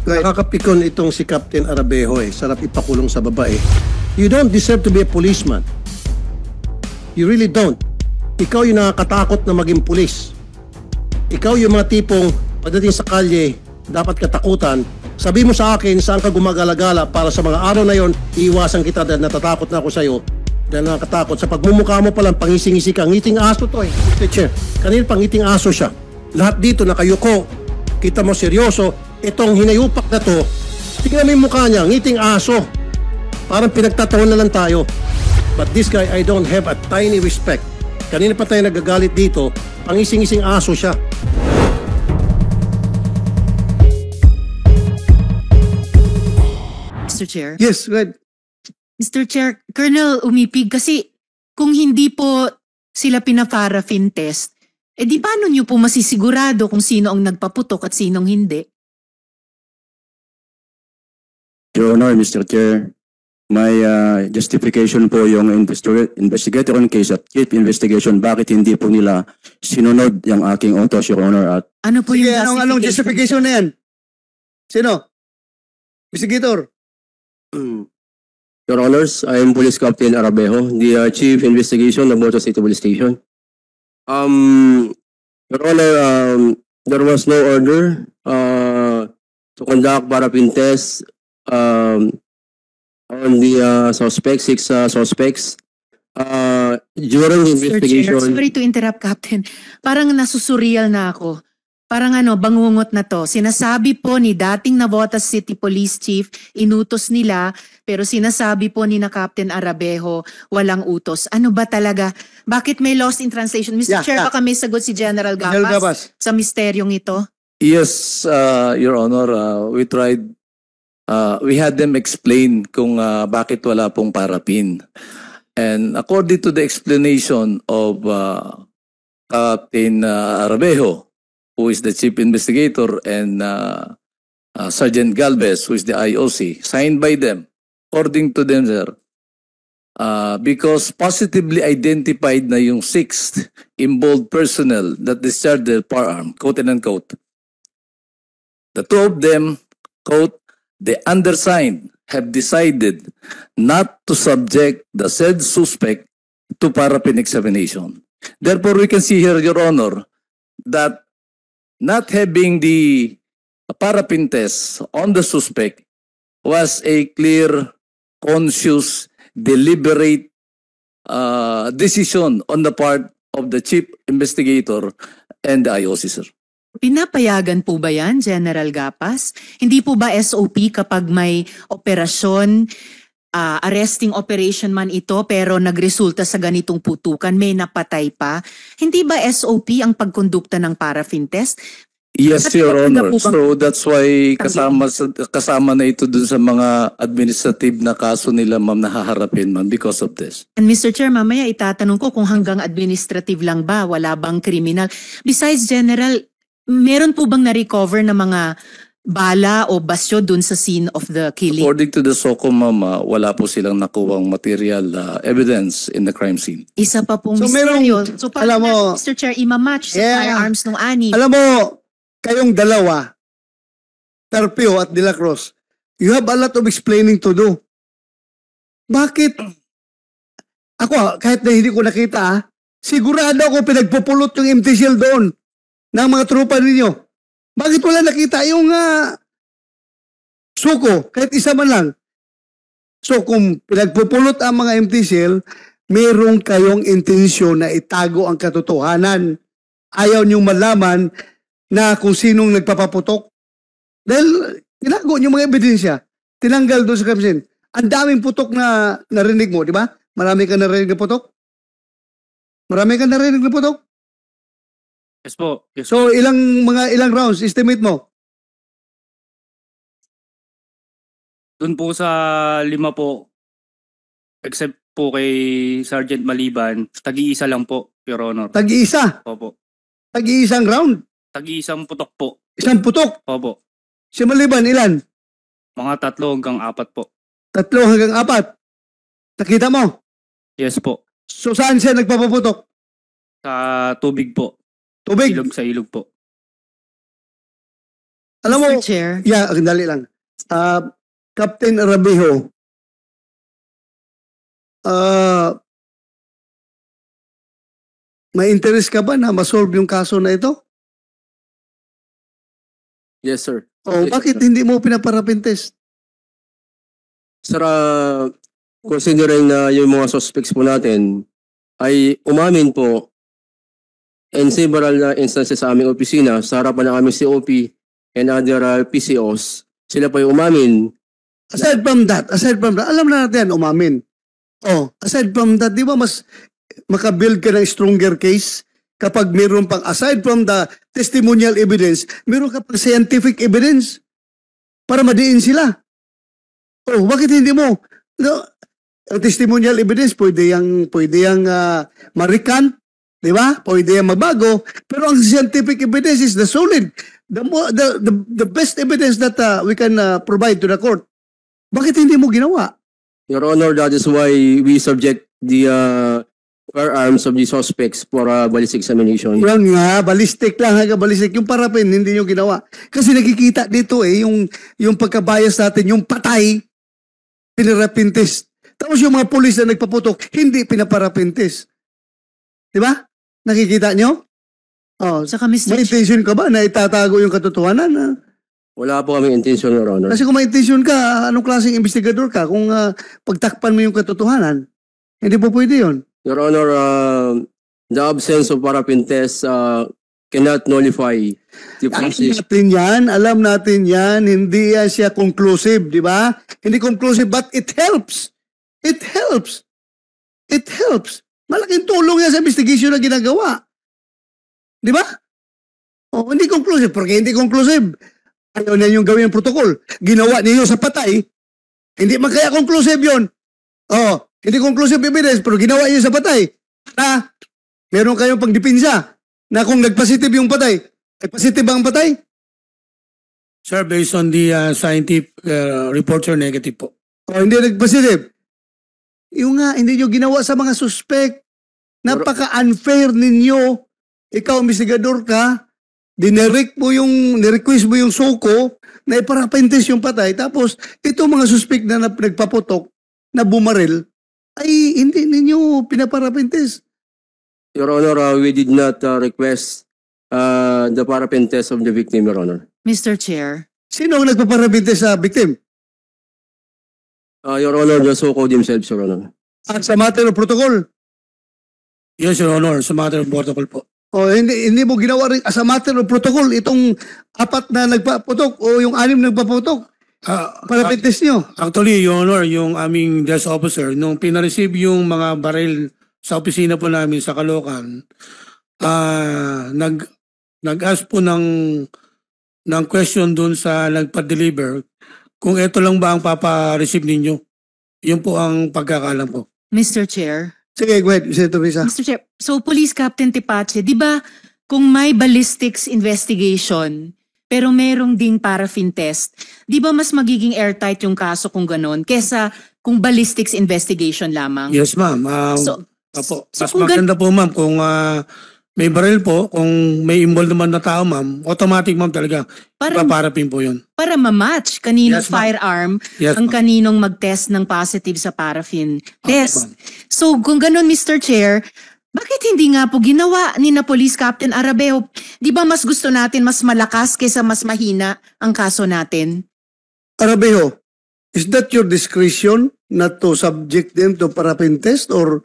Nakakapikon itong si Captain Arabejo eh. Sarap ipakulong sa babae. You don't deserve to be a policeman. You really don't. Ikaw yung nakakatakot na maging pulis. Ikaw yung mga tipong pagdating sa kalye, dapat katakutan. Sabi mo sa akin saan ka gumagala-gala para sa mga araw na yon, iiwasan kita dahil natatakot na ako sa iyo. Dahil nakakatakot. Sa pagmumukha mo palang pangising-isi ka. Ngiting aso to eh. Mr. Chair, kanina pangiting aso siya. Lahat dito nakayuko. Kita mo seryoso. Itong hinayupak na to, tingnan mo yung mukha niya, ngiting aso. Parang pinagtataon na lang tayo. But this guy, I don't have a tiny respect. Kanina pa tayo nagagalit dito, pangising-ising aso siya. Mr. Chair? Yes, go ahead. Mr. Chair, Colonel umipig kasi kung hindi po sila pina-paraffin test, di paano niyo po masisigurado kung sino ang nagpaputok at sinong hindi? Your Honor, Mr. Chair, my justification po yung investigator on case at chief investigation, bakit hindi po nila sinunod yung aking utos, Your Honor, at Ano po Sige, yung anong justification na yan? Sino? Investigator? Your Honors, I am Police Captain Arabejo, the chief investigation of Motor City Police Station. Your Honor, there was no order to conduct paraffin tests on the suspects, 6 suspects. During the Mr. investigation, Chair, sorry to interrupt, Captain. Parang nasusurreal na ako. Parang bangungot na to. Sinasabi po ni dating Navotas City Police Chief, inutos nila, pero sinasabi po ni na Captain Arabejo, walang utos. Ano ba talaga? Bakit may lost in translation? Mr. Chair, baka may sagot si General Gapas sa misteryong ito? Yes, Your Honor, we had them explain kung bakit wala pong paraffin. And according to the explanation of Captain Arabejo, who is the chief investigator, and Sergeant Galvez, who is the IOC, signed by them, according to them, sir, because positively identified na yung 6th involved personnel that discharged their firearm, quote and unquote. The 2 of them, quote, the undersigned have decided not to subject the said suspect to paraffin examination. Therefore, we can see here, Your Honor, that not having the paraffin test on the suspect was a clear, conscious, deliberate decision on the part of the chief investigator and the IOC, sir. Pinapayagan po ba yan, General Gapas? Hindi po ba SOP kapag may operasyon, arresting operation man ito pero nagresulta sa ganitong putukan, may napatay pa? Hindi ba SOP ang pagkondukta ng paraffin test? Yes, Your Honor. So that's why kasama na ito dun sa mga administrative na kaso nila, ma'am, nahaharapin, ma'am, because of this. And Mr. Chair, mamaya itatanong ko kung hanggang administrative lang ba, wala bang kriminal? Besides, General, meron po bang na-recover na mga bala o basyo dun sa scene of the killing? According to the SOCO, ma'am, wala po silang nakuwang material evidence in the crime scene. Isa pa pong So, misteryo. So, alam mo, Mr. Chair, imamatch sa firearms ng ani. Alam mo, kayong dalawa, Terpio at De La Cruz, you have a lot of explaining to do. Bakit? Ako, kahit na hindi ko nakita, sigurado ako pinagpupulot yung empty shell doon ng mga tropa ninyo. Bakit wala nakita yung suko, kahit isa man lang? So kung pinagpupulot ang mga empty shell, mayroong kayong intensyon na itago ang katotohanan. Ayaw niyong malaman na kung sinong nagpapaputok. Dahil tinago niyo mga ebidensya. Tinanggal doon sa crime scene. Ang daming putok na narinig mo, di ba? Marami ka narinig na putok? Marami ka narinig na putok? Yes po. Yes. So ilang rounds estimate mo? Doon po sa 5 po, except po kay Sergeant Maliban, tagi-isa lang po, Your Honor. Tag-iisa. Opo. Tag-iisang round. Tagi-isang putok po. Isang putok. Opo. Si Maliban, ilan? Mga 3 hanggang 4 po. 3 hanggang 4. Nakita mo? Yes po. So saan siya nagpapaputok? Sa tubig po. Tubig. Sa ilog po. Alam mo, Mr. Chair. dali lang. Captain Arabejo, may interest ka ba na masolve yung kaso na ito? Yes, sir. O bakit hindi mo pinaparapin test? Sir, considering na yung mga suspects po natin ay umamin po in several instances sa aming opisina, sa harapan ng aming COP and other PCOs, sila po yung umamin. Aside from that, alam na natin umamin. Aside from that, di ba mas makabuild ka ng stronger case kapag meron pang, aside from the testimonial evidence, meron ka pang scientific evidence para madiin sila. Bakit hindi mo? Ang testimonial evidence, pwede yang ma-recant, di ba? Pwede yang magbago. Pero ang scientific evidence is the solid, the best evidence that we can provide to the court. Bakit hindi mo ginawa? Your Honor, that is why we subject the firearms of the suspects for ballistic examination. Yan nga, ballistic lang, ballistic. Yung parapin, hindi nyo ginawa. Kasi nakikita dito yung pagkabayas natin, yung patay, pinarapin test. Tapos yung mga pulis na nagpaputok, hindi pinaparapin test. Di ba? Nakikita nyo? Saka Mr. May intention ka ba na itatago yung katotohanan? Wala po kaming intention, Your Honor. Kasi kung may intention ka, anong klaseng investigador ka kung pagtakpan mo yung katotohanan? Hindi po pwede yun. Your Honor, the absence of parapin test cannot nullify the process. Alam natin yan, hindi yan siya conclusive, di ba? Hindi conclusive, but it helps. It helps. It helps. Malaking tulong yan sa investigation na ginagawa. Di ba? Hindi conclusive. Porque hindi conclusive. Ayaw na yung gawin yung protocol. Ginawa niyo sa patay. Hindi man kaya conclusive yun. Hindi conclusive evidence, pero ginawa niyo sa patay. Meron kayong pagdipinsa na kung nagpositive yung patay, nagpositive ba ang patay? Sir, based on the scientific reports are negative po. Hindi nagpositive. Yung nga, hindi nyo ginawa sa mga suspect. Napaka-unfair ninyo. Ikaw, investigador ka, nirequest mo yung SOCO na iparapintis yung patay. Tapos, ito mga suspect na nagpaputok, na bumaril, ay hindi ninyo pinaparapintis. Your Honor, we did not request the parapin test of the victim, Your Honor. Mr. Chair. Sino ang nagpaparapintis sa victim? Your Honor, the SOCO themselves, Your Honor. At sa matter of protocol? Yes, Your Honor, sa matter of protocol po. Hindi mo ginawa rin as a matter of protocol itong 4 na nagpaputok o yung 6 na nagpaputok? Parapintis nyo? Actually, Your Honor, yung aming desk officer, nung pinareceive yung mga baril sa opisina po namin sa Caloocan, nag-ask po ng question dun sa nagpa-deliver kung ito lang ba ang papa-receive ninyo. Yun po ang pagkakalam ko. Mr. Chair. Sige, go ahead, Senator Risa. Mr. Chair, so Police Captain Tipache, di ba kung may ballistics investigation, pero merong ding paraffin test, di ba mas magiging airtight yung kaso kung ganon, kesa kung ballistics investigation lamang? Yes, ma'am. So Mas kung maganda po, ma'am, kung may baril po, kung may involved naman na tao, ma'am, automatic, ma'am, talaga. Paparapin po yun. Para ma-match kaninong Yes, ma'am. firearm Yes, ang ma'am. kaninong mag-test ng positive sa paraffin test. ma'am. So kung ganun, Mr. Chair, bakit hindi nga po ginawa ni na Police Captain Arabejo? Di ba mas gusto natin mas malakas kaysa mas mahina ang kaso natin? Arabejo, is that your discretion not to subject them to paraffin test or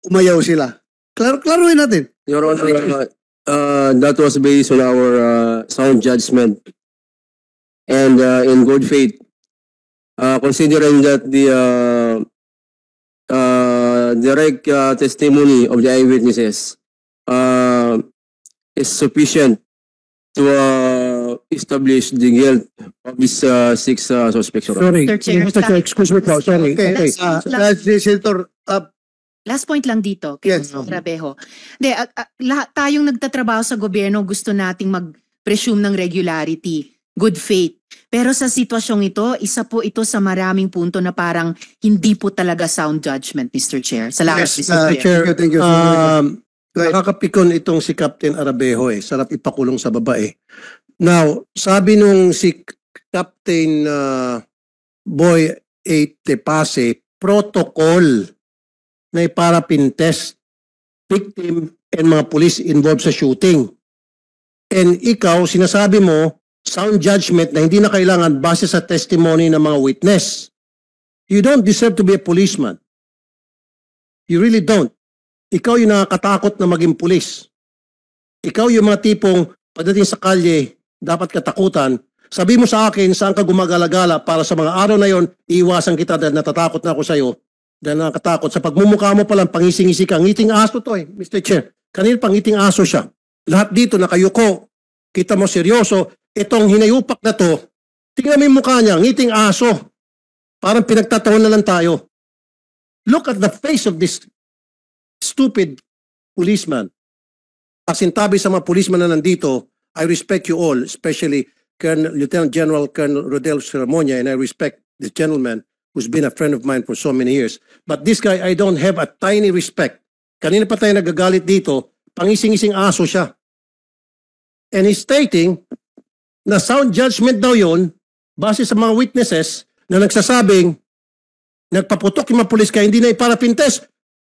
umayaw sila? Klaruhin natin. Your Honor, that was based on our sound judgment and in good faith. Considering that the direct testimony of the eyewitnesses is sufficient to establish the guilt of these 6 suspects. Your Honor. Sorry, Mr. Chair, Mr. Chair, excuse me po. Sorry. Okay. Okay. Senator, Last point lang dito, kay Yes. Arabejo. Lahat tayong nagtatrabaho sa gobyerno, gusto nating mag-presume ng regularity, good faith. Pero sa sitwasyong ito, isa po ito sa maraming punto na parang hindi po talaga sound judgment, Mr. Chair. Salamat, Yes, Mr. Chair. Chair. Thank you. Nakakapikon itong si Captain Arabejo. Sarap ipakulong sa babae. Now, sabi nung si Captain Boy Tepase, protocol na parapin test victim and mga police involved sa shooting. And ikaw, sinasabi mo, sound judgment na hindi na kailangan base sa testimony ng mga witness. You don't deserve to be a policeman. You really don't. Ikaw yung nakakatakot na maging pulis. Ikaw yung mga tipong pagdating sa kalye, dapat katakutan. Sabi mo sa akin, saan ka gumagala-gala para sa mga araw na yon, iiwasan kita dahil natatakot na ako sa iyo. Dahil nakatakot. Sa pagmumukha mo pa lang, pangising-isi ka. Ngiting aso to Mr. Chair. Kanina pangiting aso siya. Lahat dito nakayuko. Kita mo seryoso. Itong hinayupak na to, tingnan mo yung mukha niya, ngiting aso. Parang pinagtataon na lang tayo. Look at the face of this stupid policeman. Pasintabi sa mga policeman na nandito, I respect you all, especially Lieutenant General Colonel Rodel Seramonia, and I respect this gentleman who's been a friend of mine for so many years. But this guy, I don't have a tiny respect. Kanina pa tayo nagagalit dito, pangising-ising aso siya. And he's stating na sound judgment daw yon base sa mga witnesses na nagsasabing nagpaputok yung mga pulis kaya hindi na iparapintes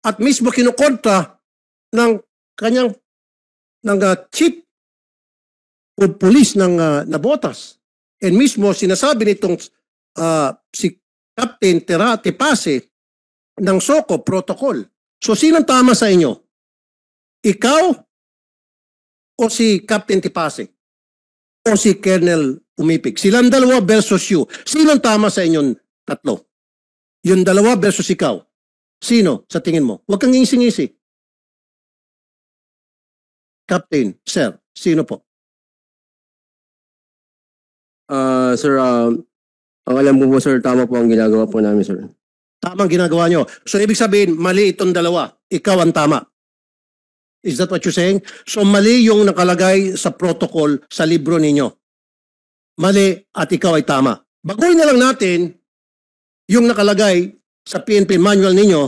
at mismo kinukontra ng kanyang chief o police ng Navotas. And mismo sinasabi nitong si Captain Tepase ng SOCO protocol. So sinong tama sa inyo? Ikaw o si Captain Tepase? O si Colonel Umipig? Silang dalawa versus you. Sinong tama sa inyong tatlo? Yung dalawa versus ikaw. Sino sa tingin mo? Huwag kang ngisi-ngisi. Captain, sir, sino po? Sir, ang alam ko po sir, tama po ang ginagawa po namin sir. Tama ang ginagawa nyo. So ibig sabihin, mali itong dalawa. Ikaw ang tama. Is that what you're saying? So mali yung nakalagay sa protocol sa libro ninyo. Mali at ikaw ay tama. Baguhin na lang natin yung nakalagay sa PNP manual ninyo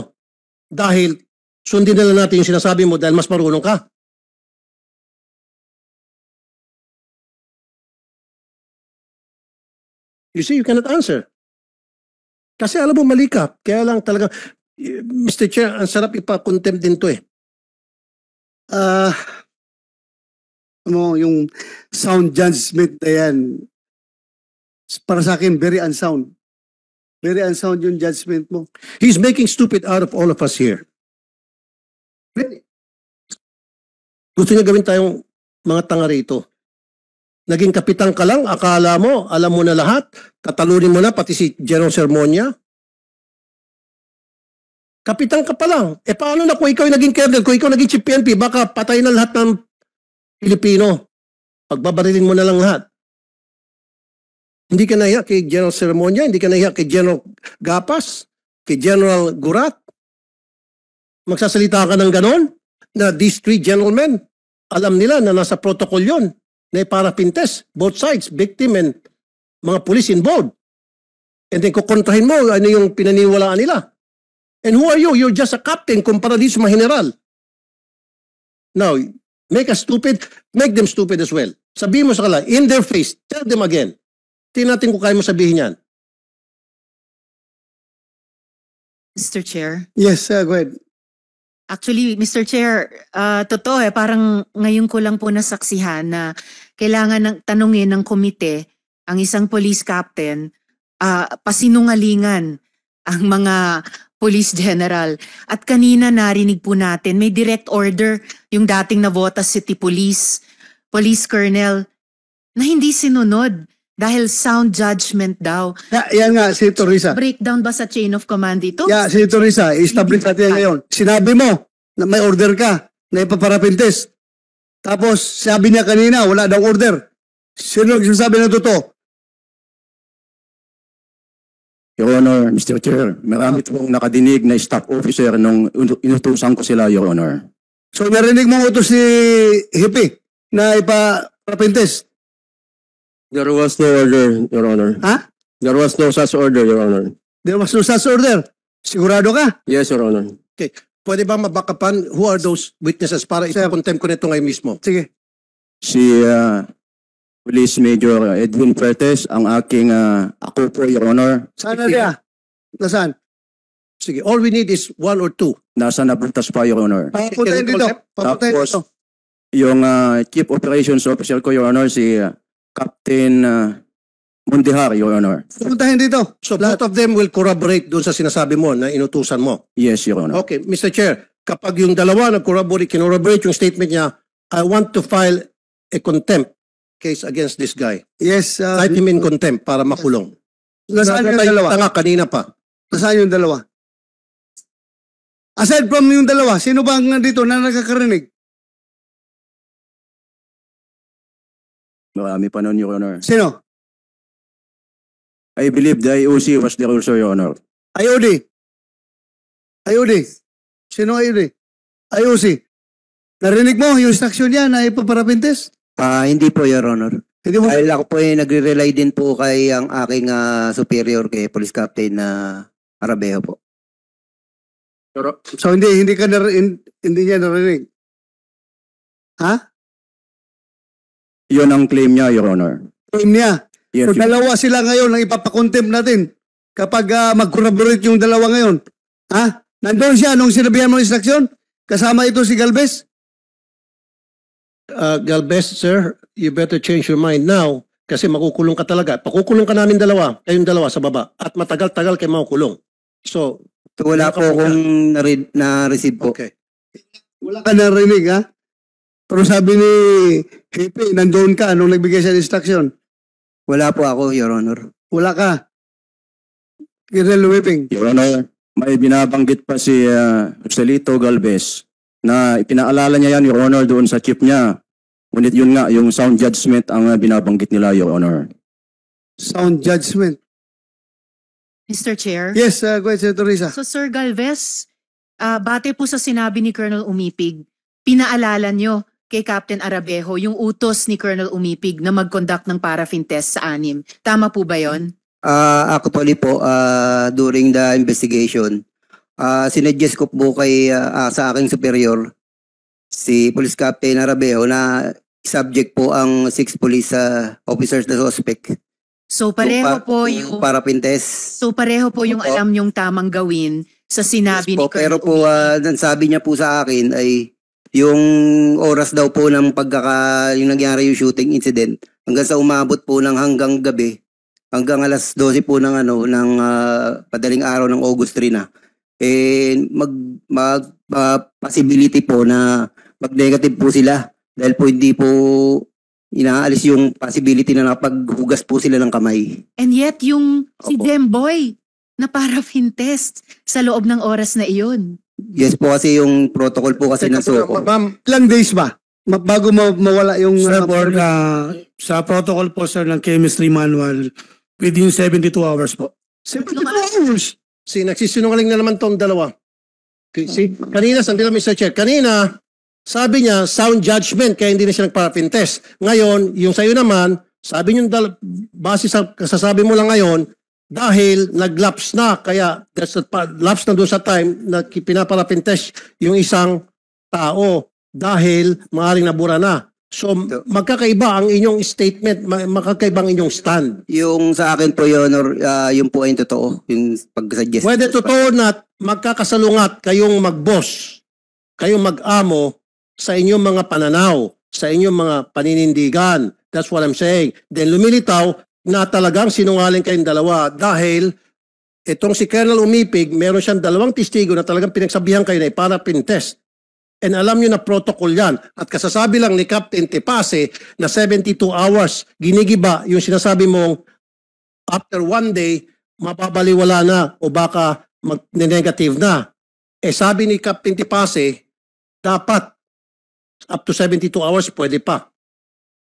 dahil sundin na lang natin yung sinasabi mo dahil mas marunong ka. You see, you cannot answer. Kasi alam mo, mali ka. Kaya lang talaga, Mr. Chair, ang sarap ipa-contempt din to Yung sound judgment na yan, para sa akin, very unsound. Very unsound yung judgment mo. He's making stupid out of all of us here. Really? Gusto niya gawin tayong mga tanga rito. Naging kapitan ka lang, akala mo, alam mo na lahat, tatalunin mo na pati si General Sermonia. Kapitan ka pa lang. E paano na kung ikaw yung naging colonel, kung ikaw naging chief PNP, baka patay na lahat ng Pilipino. Pagbabarilin mo na lang lahat. Hindi ka nahiya kay General Sermonia, hindi ka nahiya kay General Gapas, kay General Gurat. Magsasalita ka ng ganon na these three gentlemen, alam nila na nasa protocol yon na iparapintes, both sides, victim and mga police involved. And then kukontrahin mo ano yung pinaniwalaan nila. And who are you? You're just a captain kumpara dito sa mga general. Now, make us stupid, make them stupid as well. Sabihin mo sa kanila, in their face, tell them again. Tingnan natin kung kaya mo sabihin yan. Mr. Chair. Yes, go ahead. Actually, Mr. Chair, totoo parang ngayon ko lang po nasaksihan na kailangan ng tanungin ng komite ang isang police captain, pasinungalingan ang mga police general. At kanina narinig po natin, may direct order yung dating Navotas City Police Colonel na hindi sinunod dahil sound judgment daw. Yan nga, si Teresa. Breakdown ba sa chain of command ito? Yeah, si Teresa, establish natin ngayon. Sinabi mo na may order ka na ipaparapintes. Tapos sabi niya kanina, wala daw order. Sino nagsasabi na totoo? Your Honor, Mr. Chair, marami pong nakadinig na staff officer nung inutusan ko sila, Your Honor. So narinig mo utos ni Hippie na ipaparapintes? There was no order, Your Honor. Ha? There was no such order, Your Honor. There was no such order. Sigurado ka? Yes, Your Honor. Okay. Pwede ba mabakapan who are those witnesses para ipakontempt ko nito ngayon mismo? Sige. Si Police Major Edwin Fuertes, ang aking ako po, Your Honor. Saan na niya? Nasaan? Sige, all we need is 1 or 2. Nasa napuntas pa, Your Honor. Papuntahin dito. Papuntahin Tapos, dito. yung Chief Operations Officer ko, Your Honor, si Captain Mundihar, Your Honor. Papuntahin dito. So both of them will corroborate doon sa sinasabi mo na inutusan mo. Yes, Your Honor. Okay, Mr. Chair, kapag yung dalawa nag-corroborate yung statement niya, I want to file a contempt case against this guy. Yes. Type him in contempt para makulong. Nasaan yung dalawa? Tanga kanina pa. Nasaan yung dalawa? Aside from yung dalawa, sino ba ang nandito na nakakarinig? Marami pa nun, Your Honor. Sino? I believe the IOC was there also, Your Honor. IOD. IOD. Sino IOD? IOC. Narinig mo yung instruction niya na ipaparapintes? Hindi po, Your Honor. Hindi mo? Dahil ako po nagre-rely din po kay ang aking superior kay Police Captain na Arabejo po. So hindi hindi niya narinig. Ha? Yun ang claim niya, Your Honor. Claim niya. Yes, So dalawa sila ngayon ang ipapakontempt natin kapag mag-corroborate yung dalawa ngayon. Ha? Nandun siya nung sinabihan mo ng instruction? Kasama ito si Galvez? Galvez, sir, you better change your mind now kasi makukulong ka talaga. Pakukulong ka namin dalawa, kayong dalawa sa baba at matagal-tagal kayo makukulong. So, Wala po akong na-receive po. okay. Wala ka narinig, ha? Pero sabi ni Hepe, nandun ka nung nagbigay siya ng instruction. Wala po ako, Your Honor. Wala ka. Colonel Whipping. Your Honor, may binabanggit pa si Joselito Galvez na ipinaalala niya yan, Your Honor, doon sa chief niya. Ngunit yun nga, yung sound judgment ang binabanggit nila, Your Honor. Sound judgment. Mr. Chair? Yes, go ahead, Senator Risa. So Sir Galvez, bate po sa sinabi ni Colonel Umipig, pinaalala nyo kay Captain Arabejo yung utos ni Colonel Umipig na mag-conduct ng paraffin test sa anim. Tama po ba yon? Actually po, during the investigation, sinuggest ko po kay sa aking superior, si Police Captain Arabejo, na subject po ang 6 police officers na suspect. So pareho po yung paraffin test. So pareho po yung Opo. alam nyong tamang gawin sa sinabi Yes ni po, pero Colonel po, Umipig. sabi niya po sa akin ay yung oras daw po ng yung nangyari yung shooting incident hanggang sa umabot po ng hanggang gabi, hanggang alas 12 po ng ng padaling araw ng August 3 na. Possibility po na mag-negative po sila dahil po hindi po inaalis yung possibility na nakapaghugas po sila ng kamay. And yet yung si Opo. Demboy na paraffin test sa loob ng oras na iyon. Yes po, kasi yung protocol po kasi ng SOCO. Ma'am, ilang days ba? Bago mawala yung... Sir, sa protocol po, sir, ng chemistry manual, within 72 hours po. 72 hours. Nagsisinungaling na naman tong dalawa. Okay, see? Kanina, sandali lang, Mr. Chair. Kanina, sabi niya, sound judgment, kaya hindi na siya nag-paraffin test. Ngayon, yung sa'yo naman, sabi niyo, base sa kasasabi mo lang ngayon, dahil nag-lapse na, kaya lapse na doon sa time na pinaparaffin test yung isang tao dahil maaaring nabura na. So, magkakaiba ang inyong statement, magkakaiba ang inyong stand. Yung sa akin po, Your Honor, yung po ay totoo, yung pag-suggest. Whether totoo na magkakasalungat kayong mag-boss, kayong mag-amo sa inyong mga pananaw, sa inyong mga paninindigan. That's what I'm saying. Then lumilitaw na talagang sinungaling kayong dalawa dahil itong si Colonel Umipig, meron siyang 2 testigo na talagang pinagsabihan kayo na paraffin test. And alam nyo na protocol yan. At kasasabi lang ni Captain Tepase na 72 hours, ginigiba yung sinasabi mong after 1 day, mapabaliwala na o baka mag-negative na. Sabi ni Captain Tepase, dapat up to 72 hours pwede pa.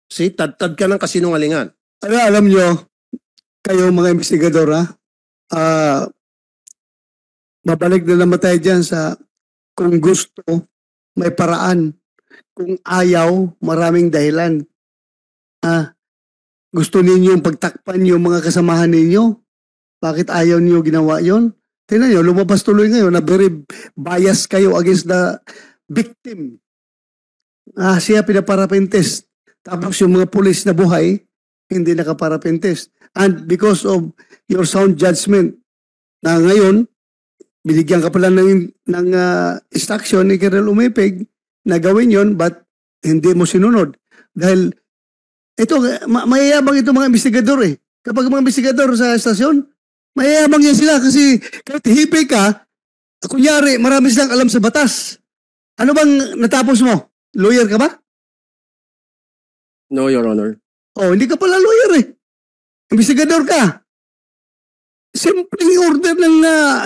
See, tad ka ng kasinungalingan. Alam nyo, kayo mga investigador, mabalik na naman tayo dyan sa kung gusto, may paraan. Kung ayaw, maraming dahilan. Gusto ninyong pagtakpan yung mga kasamahan ninyo? Bakit ayaw niyo ginawa yon? Tingnan nyo, lumabas tuloy ngayon na very biased kayo against the victim. Siya pinaparapin test. Tapos yung mga pulis na buhay, hindi nakaparapin test. And because of your sound judgment na ngayon, binigyan ka pala ng instruction ni Colonel Umipig na gawin yon, but hindi mo sinunod. Dahil ito, mayayabang ito mga investigador eh. Kapag mga investigador sa estasyon, mayayabang yan sila kasi kahit hipi ka, kunyari marami silang alam sa batas. Ano bang natapos mo? Lawyer ka ba? No, Your Honor. Oh, hindi ka pala lawyer eh. Investigador ka. Simpleng order ng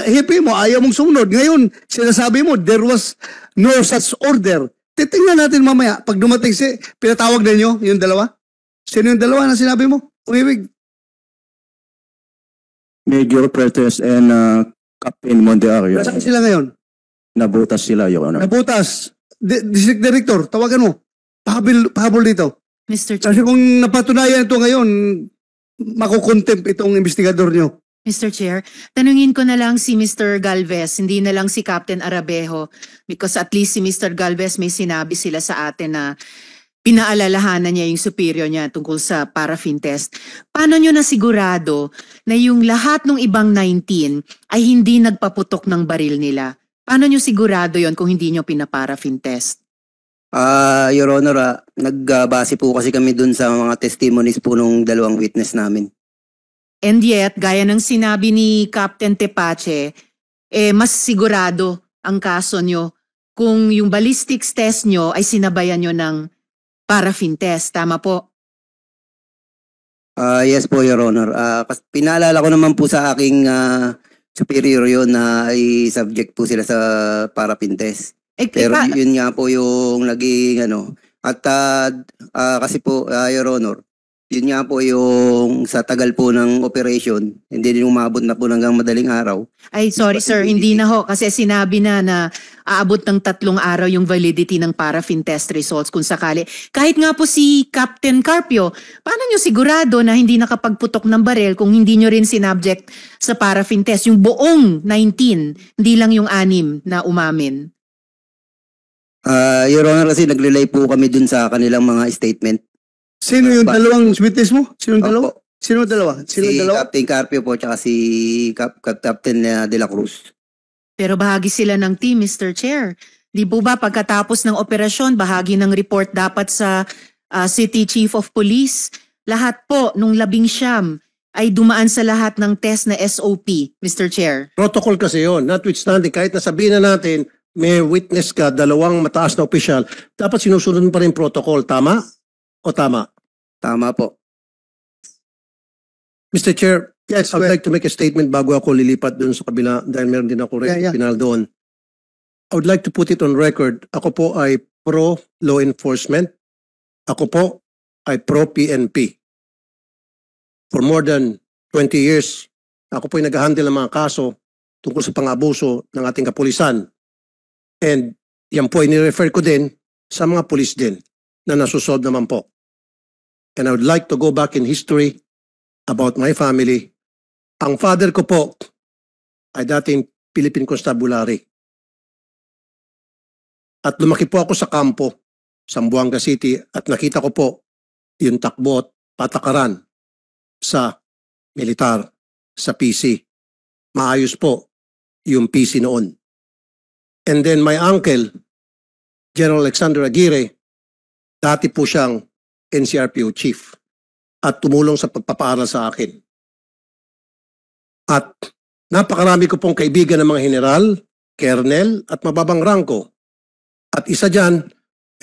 hipi mo, ayaw mong sumunod. Ngayon, sinasabi mo, there was no such order. Titingnan natin mamaya, pag dumating pinatawag na nyo, yung dalawa. Sino yung dalawa na sinabi mo? Umibig. Major Pretes and Captain Mondear, Your Nasaan Honor. sila ngayon? Nabutas sila, Your Honor. Nabutas. District Director, tawagan mo. Pahabol dito. Mr. Chair. Kasi kung napatunayan ito ngayon, makukontempt itong investigador nyo. Mr. Chair, tanungin ko na lang si Mr. Galvez, hindi na lang si Captain Arabejo, because at least si Mr. Galvez may sinabi sila sa atin na pinaalalahanan niya yung superior niya tungkol sa paraffin test. Paano nyo nasigurado na yung lahat ng ibang 19 ay hindi nagpaputok ng baril nila? Paano nyo sigurado yon kung hindi nyo pinaparaffin test? Your Honor, nagbase po kasi kami dun sa mga testimonies po nung dalawang witness namin. And yet, gaya ng sinabi ni Captain Tepache, mas sigurado ang kaso nyo kung yung ballistics test nyo ay sinabayan nyo ng paraffin test. Tama po? Yes po, Your Honor. Pinaalala ko naman po sa aking superior yun na ay subject po sila sa paraffin test. Pero yun nga po yung naging at kasi po, Your Honor, yun nga po yung sa tagal po ng operation, hindi din umabot na po hanggang madaling araw. Ay, sorry sir, hindi na ho. Kasi sinabi na aabot ng 3 araw yung validity ng paraffin test results kung sakali. Kahit nga po si Captain Carpio, paano nyo sigurado na hindi nakapagputok ng baril kung hindi nyo rin sinubject sa paraffin test? Yung buong 19, hindi lang yung 6 na umamin. Your Honor, kasi naglilay po kami dun sa kanilang mga statement. Sino yung dalawang witness mo? Sino yung dalawa? Opo. Sino yung dalawa? Sino yung Si dalawa? Captain Carpio po tsaka si Captain De La Cruz. Pero bahagi sila ng team, Mr. Chair. Di po ba pagkatapos ng operasyon, bahagi ng report dapat sa City Chief of Police? Lahat po, nung 19 ay dumaan sa lahat ng test na SOP, Mr. Chair. Protocol kasi yon. Notwithstanding, kahit nasabihin na natin, may witness ka, 2 mataas na opisyal, dapat sinusunod mo pa rin protocol. Tama o tama? Tama po. Mr. Chair, Yes, I would like to make a statement bago ako lilipat doon sa kabila dahil meron din ako Yeah. pinal doon. I would like to put it on record. Ako po ay pro-law enforcement. Ako po ay pro-PNP. For more than 20 years, ako po ay nag-handle ng mga kaso tungkol sa pang-abuso ng ating kapulisan. And yan po ay nirefer ko din sa mga pulis din na nasusolve naman po. And I would like to go back in history about my family. Ang father ko po ay dating Philippine Constabulary. At lumaki po ako sa kampo, Zamboanga City, at nakita ko po yung takbo at patakaran sa militar, sa PC. Maayos po yung PC noon. And then my uncle, General Alexander Aguirre, dati po siyang NCRPO chief at tumulong sa pagpapaaral sa akin. At napakarami ko pong kaibigan ng mga general, colonel at mababang rangko. At isa dyan,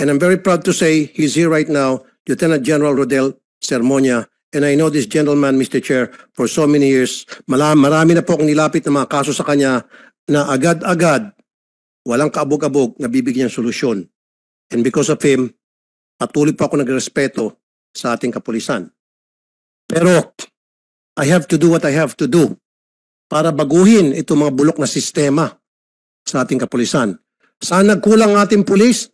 and I'm very proud to say he's here right now, Lieutenant General Rodel Sermonia. And I know this gentleman, Mr. Chair, for so many years. Marami na po akong nilapit ng mga kaso sa kanya na agad-agad, walang kaabog-abog na bibigyan ng solusyon. And because of him, patuloy po ako nagrespeto sa ating kapulisan. Pero I have to do what I have to do para baguhin itong mga bulok na sistema sa ating kapulisan. Saan nagkulang ating pulis?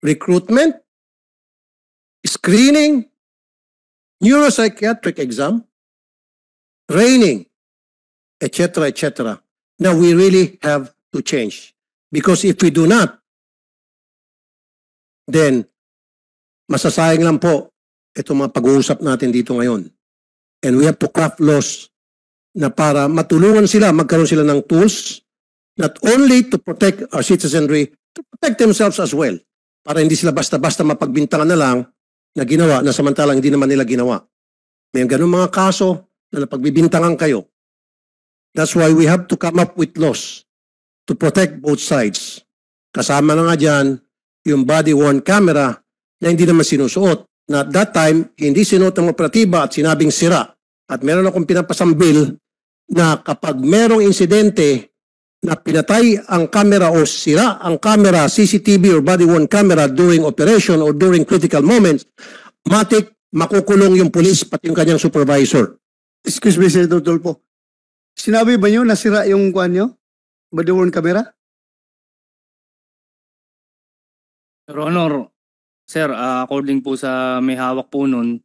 Recruitment, screening, neuropsychiatric exam, training, etc., etc. Now we really have to change. Because if we do not, then masasayang lang po itong mga pag-uusap natin dito ngayon. And we have to craft laws na para matulungan sila, magkaroon sila ng tools, not only to protect our citizenry, to protect themselves as well. Para hindi sila basta-basta mapagbintangan na lang na ginawa, na samantalang hindi naman nila ginawa. May ganun mga kaso na napagbibintangan kayo. That's why we have to come up with laws to protect both sides. Kasama na nga dyan yung body-worn camera na hindi naman sinusuot. Na at that time, hindi sinuot ng operatiba at sinabing sira. At meron akong pinapasambil na kapag merong insidente na pinatay ang camera o sira ang camera, CCTV or body-worn camera during operation or during critical moments, makukulong yung police pati yung kanyang supervisor. Excuse me, Senator Tulfo. Sinabi ba nyo nasira yung kuan nyo? Body-worn camera? Your Honor, sir, according po sa may hawak po nun,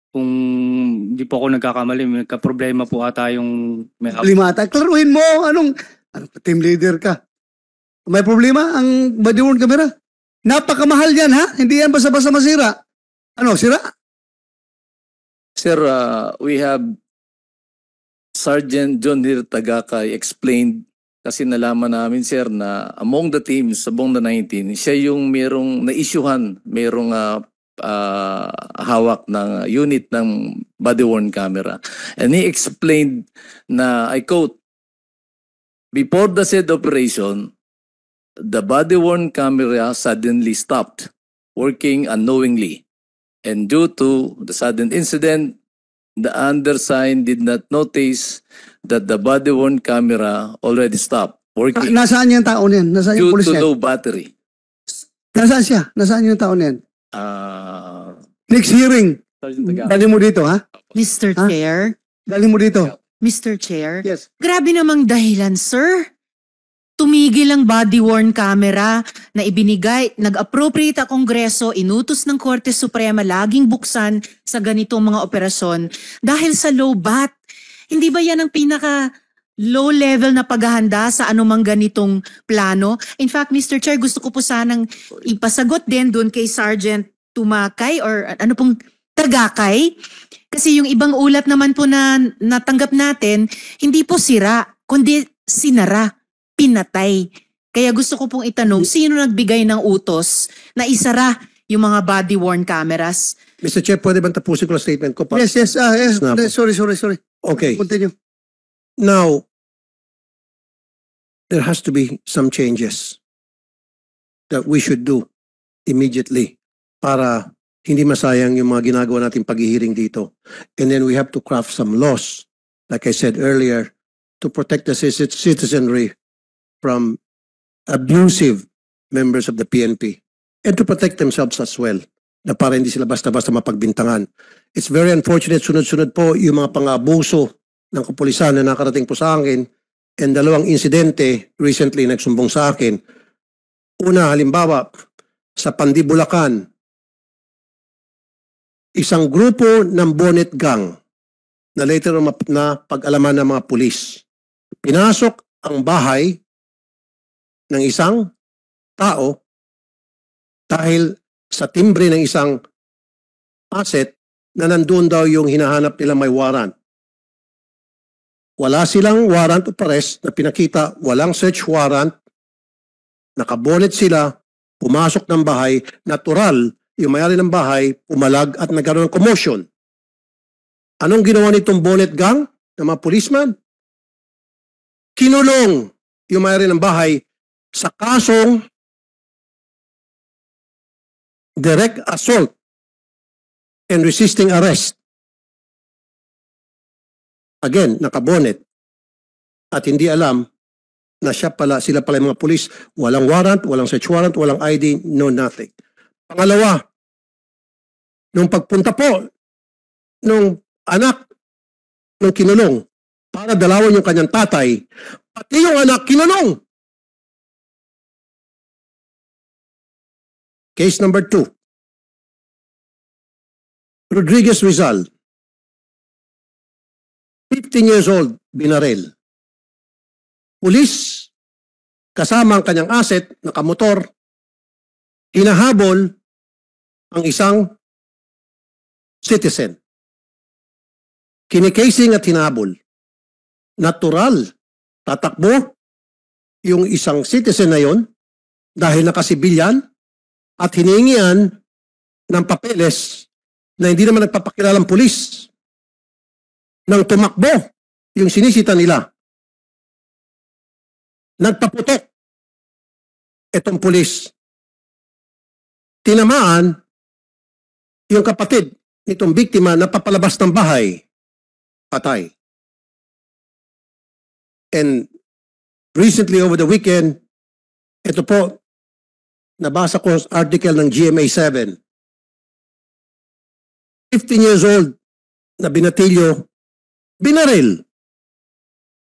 kung di po ako nagkakamali, may problema po ata yung may hawak. Limata, klaruhin mo. Anong team leader ka? May problema ang body-worn camera? Napakamahal yan, ha? Hindi yan basta-basta masira. Ano, sira? Sir, we have Sergeant John Hir Tagakay explained kasi nalaman namin, sir, na among the teams, among the 19, siya yung merong na-issuehan, merong hawak ng unit ng body-worn camera. And he explained na, I quote, before the said operation, the body-worn camera suddenly stopped working unknowingly. And due to the sudden incident, the undersigned did not notice that the body-worn camera already stopped working Nasaan yung tao niyan? Nasaan yung due pulis to niyan? low battery. Nasaan siya? Nasaan yung tao niyan? Uh, Next hearing. Sergeant Tagakay. Dali mo dito, ha? Mr. Ha? Chair, Dali mo dito. Mr. Chair, Yes. grabe namang dahilan, sir. Tumigil ang body-worn camera na ibinigay, nag-appropriate ang Kongreso, inutos ng Korte Suprema laging buksan sa ganitong mga operasyon dahil sa low bat. Hindi ba yan ang pinaka low level na paghahanda sa anumang ganitong plano? In fact, Mr. Chair, gusto ko po sanang ipasagot din doon kay Sergeant Tumakay or ano pong Tagakay. Kasi yung ibang ulat naman po na natanggap natin, hindi po sira, kundi sinara, pinatay. Kaya gusto ko pong itanong, sino nagbigay ng utos na isara yung mga body-worn cameras? Mr. Chair, pwede bang tapusin ko ang statement ko? Yes, yes. Yes. Snap. Sorry. Okay. Continue. Now, there has to be some changes that we should do immediately para hindi masayang yung mga ginagawa nating paghihiring dito. And then we have to craft some laws, like I said earlier, to protect the citizenry from abusive members of the PNP and to protect themselves as well, na para hindi sila basta-basta mapagbintangan. It's very unfortunate, sunod-sunod po yung mga pang-abuso ng kapulisan na nakarating po sa akin, and dalawang insidente recently nagsumbong sa akin. Una, halimbawa, sa Pandi, Bulacan, isang grupo ng Bonnet Gang na later na pag-alaman ng mga pulis. Pinasok ang bahay ng isang tao dahil sa timbre ng isang asset na nandun daw yung hinahanap nila may warrant. Wala silang warrant of arrest na pinakita, walang search warrant, nakabonet sila, pumasok ng bahay, natural, yung may-ari ng bahay, pumalag at nagkaroon ng commotion. Anong ginawa nitong Bonnet Gang ng mga policeman? Kinulong yung may-ari ng bahay sa kasong direct assault and resisting arrest. Again, nakabonet. At hindi alam na sila pala yung mga pulis. Walang warrant, walang search warrant, walang ID, no nothing. Pangalawa, nung pagpunta po nung anak nung kinulong para dalawan yung kanyang tatay, pati yung anak kinulong. Case number 2. Rodriguez Rizal. 15 years old, binaril. Pulis, kasama ang kanyang asset, nakamotor, hinahabol, ang isang citizen. Kinikasing at hinabol. Natural, tatakbo yung isang citizen na yon dahil nakasibilyan at hiningian ng papeles na hindi naman nagpapakilalang pulis. Nang tumakbo yung sinisita nila, nagpaputok itong pulis. Tinamaan yung kapatid nitong biktima na papalabas ng bahay. Patay. And recently over the weekend, ito po, nabasa ko article ng GMA7. 15 years old na binatilyo, binaril.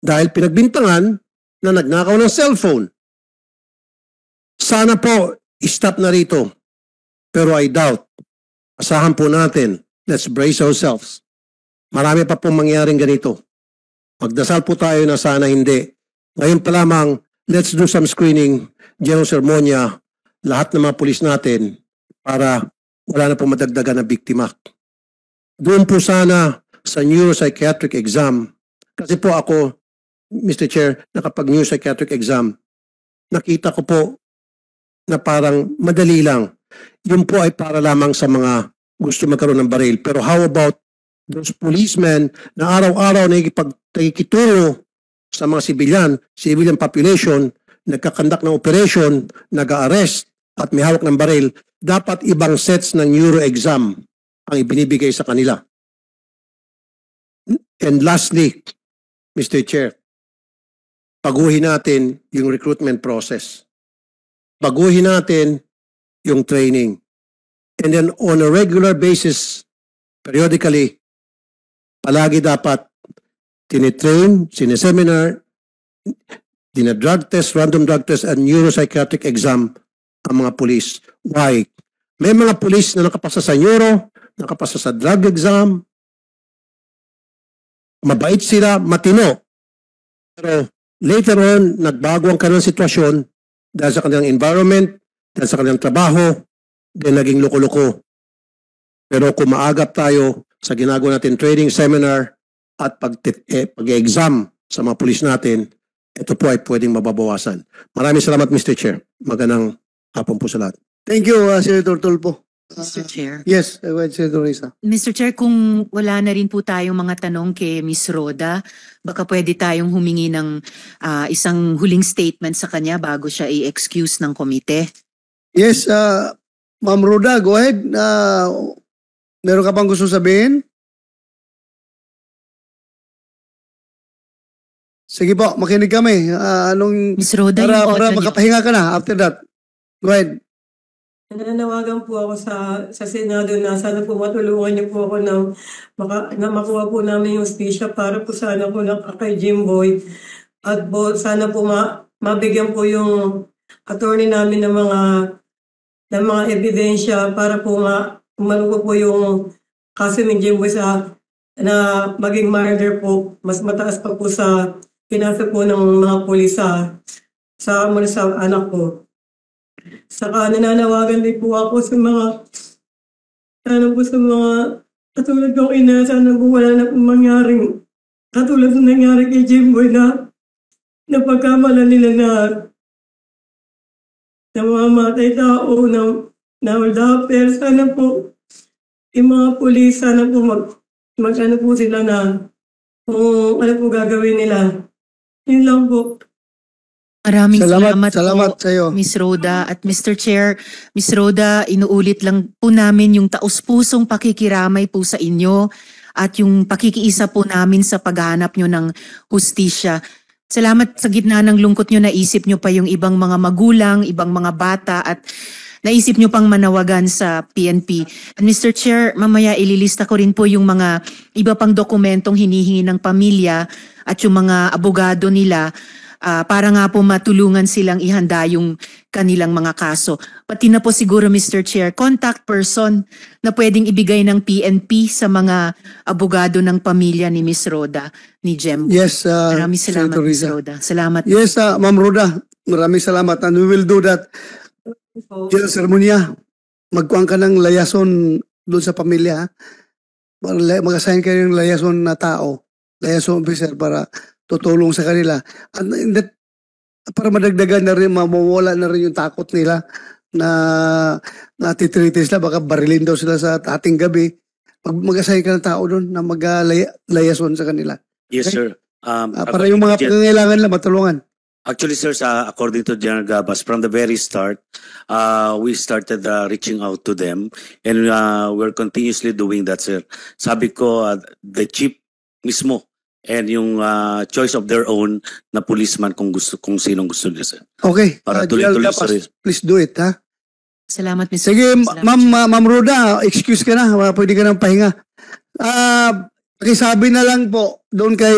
Dahil pinagbintangan na nagnakaw ng cellphone. Sana po, stop na rito. Pero I doubt. Asahan po natin. Let's brace ourselves. Marami pa pong mangyaring ganito. Magdasal po tayo na sana hindi. Ngayon pa lamang, let's do some screening, General Sermonia, lahat ng mga pulis natin para wala na pong madagdagan na biktima. Doon po sana sa neuropsychiatric exam. Kasi po ako, Mr. Chair, nakapag-neuropsychiatric exam, nakita ko po na parang madali lang. Yun po ay para lamang sa mga gusto magkaroon ng baril. Pero how about those policemen na araw-araw nakikituro sa mga civilian population, nagkakandak ng operation, nag-arrest at may hawak ng baril, dapat ibang sets ng neuro exam ang ibinibigay sa kanila. And lastly, Mr. Chair, baguhin natin yung recruitment process. Baguhin natin yung training. And then on a regular basis, periodically, palagi dapat tinitrain, sineseminar, dinadrug test, random drug test, and neuropsychiatric exam ang mga police. Why? May mga police na nakapasa sa neuro, nakapasa sa drug exam, mabait sila, matino. Pero later on, nagbago ang kanilang sitwasyon dahil sa kanilang environment, dahil sa kanilang trabaho, then naging loko-loko. Pero kung maagap tayo sa ginagawa natin training seminar at pag-exam sa mga pulis natin, ito po ay pwedeng mababawasan. Maraming salamat, Mr. Chair. Magandang hapon po sa lahat. Thank you, Senator Tulfo. Mr. Chair. Yes, Senator Risa. Mr. Chair, kung wala na rin po tayong mga tanong kay Ms. Roda, baka pwede tayong humingi ng isang huling statement sa kanya bago siya i-excuse ng komite. Yes, Ma'am Roda, go ahead. Meron ka pang gusto sabihin? Sige po, makinig kami. Ms. Roda, para yung audio niyo. makapahinga ka na after that. Go ahead. Nananawagan po ako sa Senado na sana po matulungan niyo po ako na makuha po namin yung stisya para po sana po kay Jimboy. At po sana po mabigyan po yung attorney namin ng mga ebidensya para po maluko po yung kaso ni Jimboy na maging murder po. Mas mataas pa po sa pinasa po ng mga pulis sa anak ko. Saka nananawagan din po ako sa mga katulad ng ina, sana po wala na pong mangyaring katulad ng nangyari kay Jimboy na pagkamala nila na mamamatay tao na waldapper. Sana po yung mga pulis, sana po mag-ano po sila na kung ano po gagawin nila. Yun lang po. Maraming Salamat salamat po, sa iyo. Ms. Roda. At Mr. Chair, Ms. Roda, inuulit lang po namin yung taus-pusong pakikiramay po sa inyo at yung pakikiisa po namin sa paghahanap nyo ng hustisya. Salamat sa gitna ng lungkot nyo, naisip nyo pa yung ibang mga magulang, ibang mga bata at naisip nyo pang manawagan sa PNP. And Mr. Chair, mamaya ililista ko rin po yung mga iba pang dokumentong hinihingi ng pamilya at yung mga abogado nila para nga po matulungan silang ihanda yung kanilang mga kaso. Pati na po siguro, Mr. Chair, contact person na pwedeng ibigay ng PNP sa mga abogado ng pamilya ni Ms. Roda, ni Jem. Yes, Maraming salamat, Senator Ms. Risa. Roda. Salamat. Yes, Ma'am Roda, maraming salamat and we will do that. General Sermonia, magkuhan ka ng layason doon sa pamilya, ha? Mag-assign kayo ng layason na tao, liaison officer para tutulong sa kanila. At para madagdagan na rin, mawawala na rin yung takot nila na natitritis sila, baka barilin daw sila sa ating gabi. Mag-assign ka ng tao doon na mag-liaison sa kanila. Yes, sir. Para yung mga pangangailangan nila matulungan. Actually, sir, according to General Gabas, from the very start, we started reaching out to them, and we're continuously doing that, sir. Sabi ko, the chief mismo, and yung choice of their own na policeman kung sinong gusto nila, sir. Okay. Para General tuloy-tuloy, Gabas, sir. please do it, ha? Salamat, Mr. Sige, Salamat. Ma'am Roda, excuse ka na, pwede ka ng pahinga. Pakisabi na lang po doon kay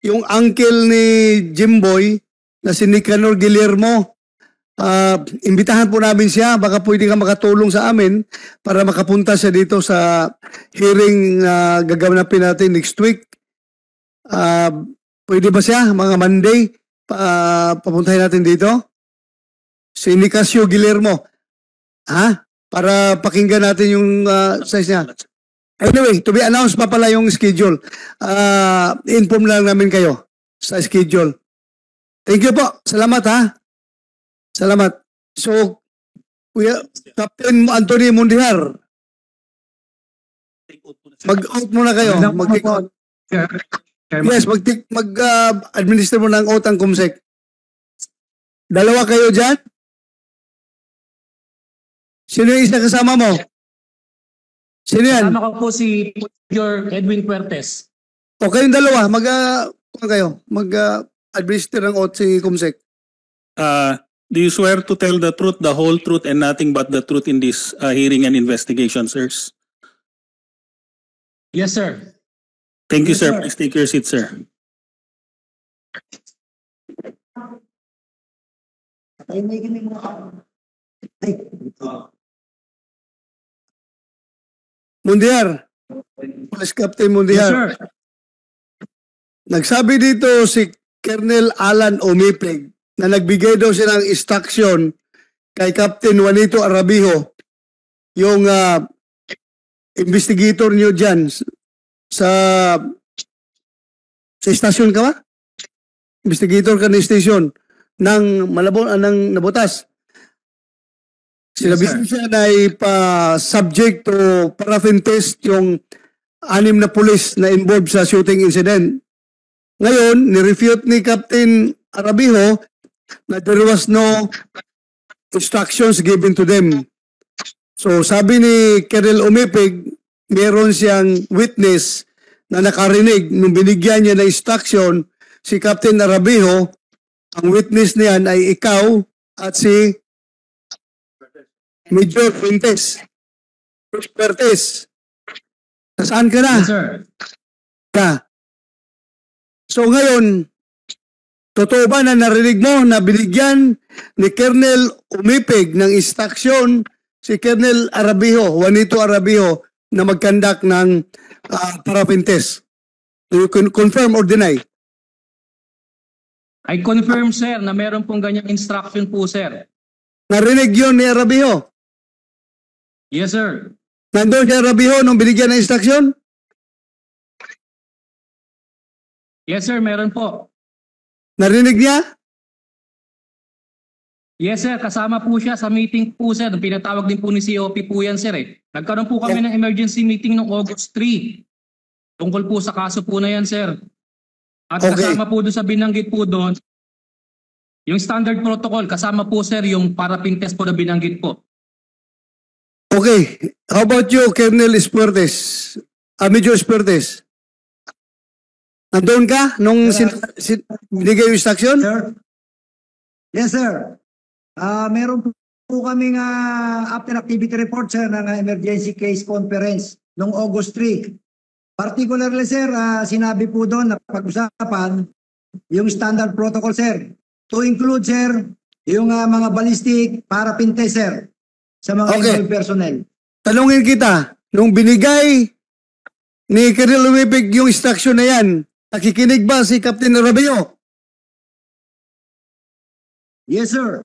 yung uncle ni Jimboy na si Nicanor Guillermo. Imbitahan po namin siya, baka pwede ka makatulong sa amin para makapunta siya dito sa hearing na gaganapin natin next week. Pwede ba siya mga Monday papuntahin natin dito? Si Nicasio Guillermo. Ha? Para pakinggan natin yung size niya. Anyway, to be announced pa pala yung schedule. Inform lang namin kayo sa schedule. Thank you po. Salamat, ha? Salamat. So, Captain Anthony Mundihar. Mag-out muna kayo. Yes, mag-administer mo ng oath ang COMSEC. Dalawa kayo dyan? Sino yung isa kasama mo? Sino yan? Kasama ko po si Major Edwin Puertes. O kayong dalawa, mag-administer ng oath si COMSEC. Do you swear to tell the truth, the whole truth, and nothing but the truth in this hearing and investigation, sirs? Yes, sir. Thank you, Yes, sir. sir. Please take your seat, sir. Mundihar. Police Captain Yes, Mundihar. sir. Nagsabi dito si Colonel Alan Omipeg na nagbigay daw siya ng instruction kay Captain Juanito Arabijo, yung investigator niyo dyan sa stasyon ka ba? Investigator ka ng stasyon ng Nabotas. Sinabi siya na ipa-subject to paraffin test yung 6 na pulis na involved sa shooting incident. Ngayon, nirefute ni Captain Arabijo na there was no instructions given to them. So sabi ni Colonel Umipig, meron siyang witness na nakarinig nung binigyan niya ng instruction si Captain Arabijo. Ang witness niyan ay ikaw at si Major Fuentes. Nasaan ka na? Yes, sir. So ngayon, totoo ba na narinig mo na binigyan ni Colonel Umipig ng instruction si Colonel Arabijo, Juanito Arabijo, na mag-conduct ng paraffin test? Do you confirm or deny? I confirm, sir, na meron pong ganyang instruction po, sir. Narinig yun ni Arabijo? Yes, sir. Nandun si Arabijo nung binigyan ng instruction? Yes, sir, meron po. Narinig niya? Yes, sir, kasama po siya sa meeting po, sir. Pinatawag din po ni COP po yan, sir. Nagkaroon po kami ng emergency meeting noong August 3. Tungkol po sa kaso po na yan, sir. At kasama po doon sa binanggit po doon, yung standard protocol, kasama po, sir, yung paraffin test po na binanggit po. Okay. How about you, Colonel Espuertes? Major Espuertes? Nandun ka nung binigay yung instruction? Sir? Yes, sir. Meron po kaming after activity report, sir, ng emergency case conference noong August 3. Particularly, sir, sinabi po doon na pag-usapan yung standard protocol, sir. To include, sir, yung mga ballistic paraffin test, sir, sa mga involved personnel. Tanungin kita, nung binigay ni Colonel Umipig yung instruction na yan, nakikinig ba si Captain Arabijo? Yes, sir.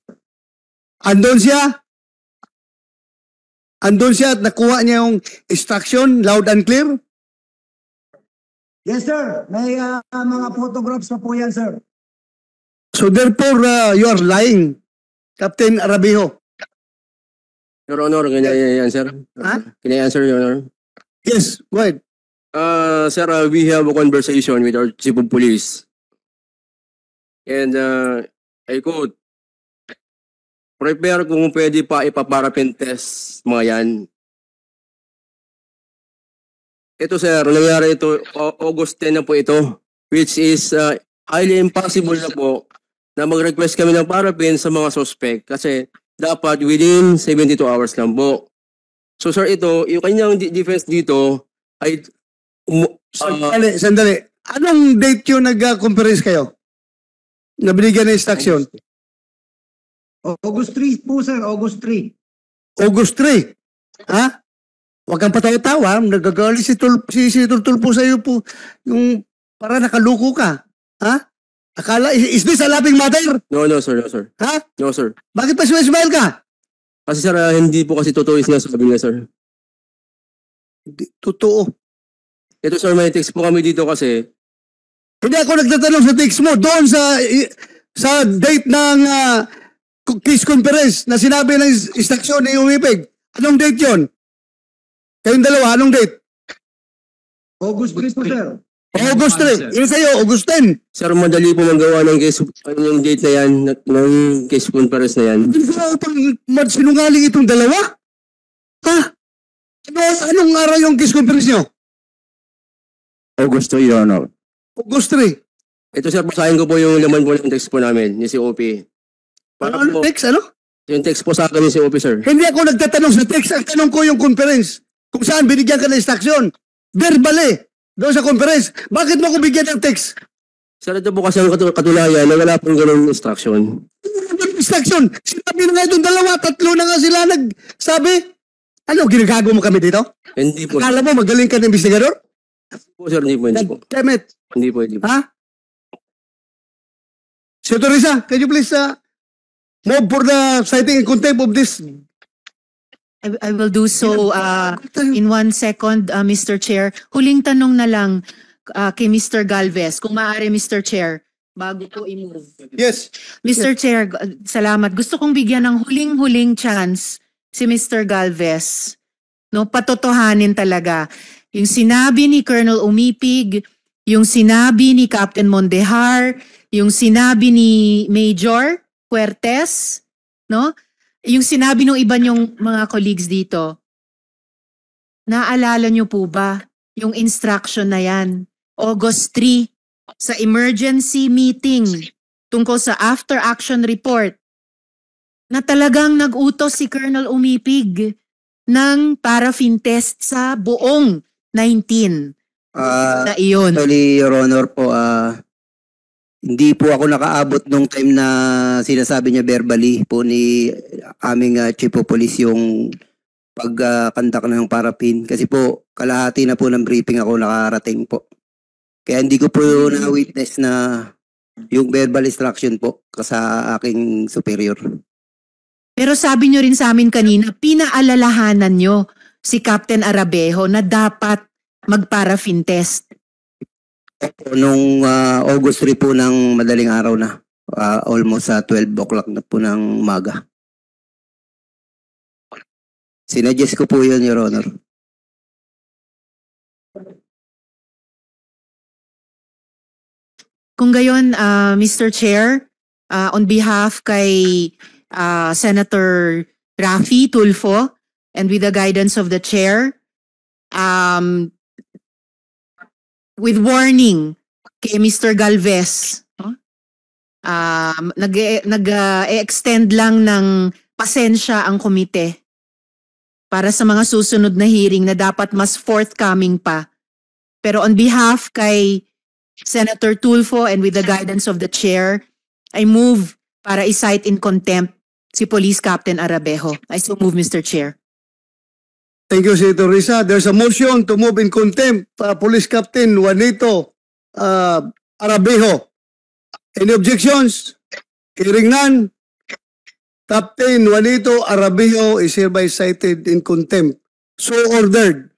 Andon siya? Andun siya at nakuha niya yung instruction, loud and clear? Yes, sir. May mga photographs pa po yan, sir. So therefore, you are lying, Captain Arabejo. Your Honor, can I answer? Can I answer, Your Honor? Yes, go ahead. Sir, we have a conversation with our Chief of Police. And I quote, prepare kung pwede pa ipaparapin test mga yan. Ito sir, nangyari ito, August 10 na po ito, which is highly impossible na po na mag-request kami ng parapin sa mga suspect kasi dapat within 72 hours lang po. So sir, ito, yung kanyang defense dito ay... Sandali. Anong date yung nag-conference kayo? Nabinigyan ng instruction? August 3 po, sir. August 3. August 3? Ha? Huwag kang patawa-tawa. Nagagalit si Tulpo sa iyo po. Yung para nakaluko ka. Ha? Akala, is this a laughing matter? No, sir. No, sir. Ha? No, sir. Bakit pa smile ka? Kasi sir, hindi po kasi totoo yung sinasabi niya, sir. Totoo. Ito sir, may text po kami dito kasi. Hindi ako nagtatanong sa text mo. Doon sa date ng case conference na sinabi ng instruction ni Umipig. Anong date yon? Kayong dalawa, anong date? August 3 po, sir. August 3. Yun sa'yo, August 10. Sir, madali po magawa ng case, yung date na yan, ng case conference na yan. Sinungaling itong dalawa? Ha? Anong araw yung case conference nyo? August 3, Your Honor. August 3. Ito sir, basahin ko po yung laman po ng text po namin, ni si OP. Ano text, ano? Yung text po sa akin ni si OP, sir. Hindi ako nagtatanong sa text. Ang tanong ko yung conference. Kung saan binigyan ka ng instruction. Verbally. Doon sa conference. Bakit mo ko bigyan ng text? Sir, ito po kasi ang katulayan na wala pong ganun instruction. Instruction? Sinabi na nga itong dalawa, tatlo na nga sila nagsabi. Ano, ginagago mo kami dito? Hindi po. Akala mo magaling ka ng investigador? Po, sir, hindi po. Damn it. Hindi po. Ha? Senator Risa, can you please move for the citing in contempt of this? I will do so in 1 second, Mr. Chair. Huling tanong na lang kay Mr. Galvez. Kung maaari, Mr. Chair, bago ko i-move. Yes. Mr. Chair, salamat. Gusto kong bigyan ng huling-huling chance si Mr. Galvez. No, patotohanin talaga. Yung sinabi ni Colonel Umipig, yung sinabi ni Captain Mondejar, yung sinabi ni Major Fuertes, no? Yung sinabi ng iba niyong mga colleagues dito, naalala niyo po ba yung instruction na yan? August 3, sa emergency meeting tungkol sa after action report, na talagang nag-utos si Colonel Umipig ng paraffin test sa buong 19 na iyon. Actually, Your Honor po, hindi po ako nakaabot nung time na sinasabi niya verbally po ni aming Chief of Police yung pagkandak ng parapin. Kasi po, kalahati na po ng briefing ako nakarating po. Kaya hindi ko po na-witness na yung verbal instruction po sa aking superior. Pero sabi nyo rin sa amin kanina, pinaalalahanan nyo si Captain Arabejo na dapat mag-paraffin test. Nung August 3 po ng madaling araw na, almost 12 o'clock na po ng umaga. Sinuggest ko po yun, Your Honor. Kung gayon, Mr. Chair, on behalf kay Senator Raffy Tulfo and with the guidance of the Chair, with warning kay Mr. Galvez, nag-extend lang ng pasensya ang komite para sa mga susunod na hearing na dapat mas forthcoming pa. Pero on behalf kay Senator Tulfo and with the guidance of the Chair, I move para i-cite in contempt si Police Captain Arabejo. I so move, Mr. Chair. Thank you, Senator Risa. There's a motion to move in contempt Police Captain Juanito Arabejo. Any objections? Hearing none, Captain Juanito Arabeo is hereby cited in contempt. So ordered.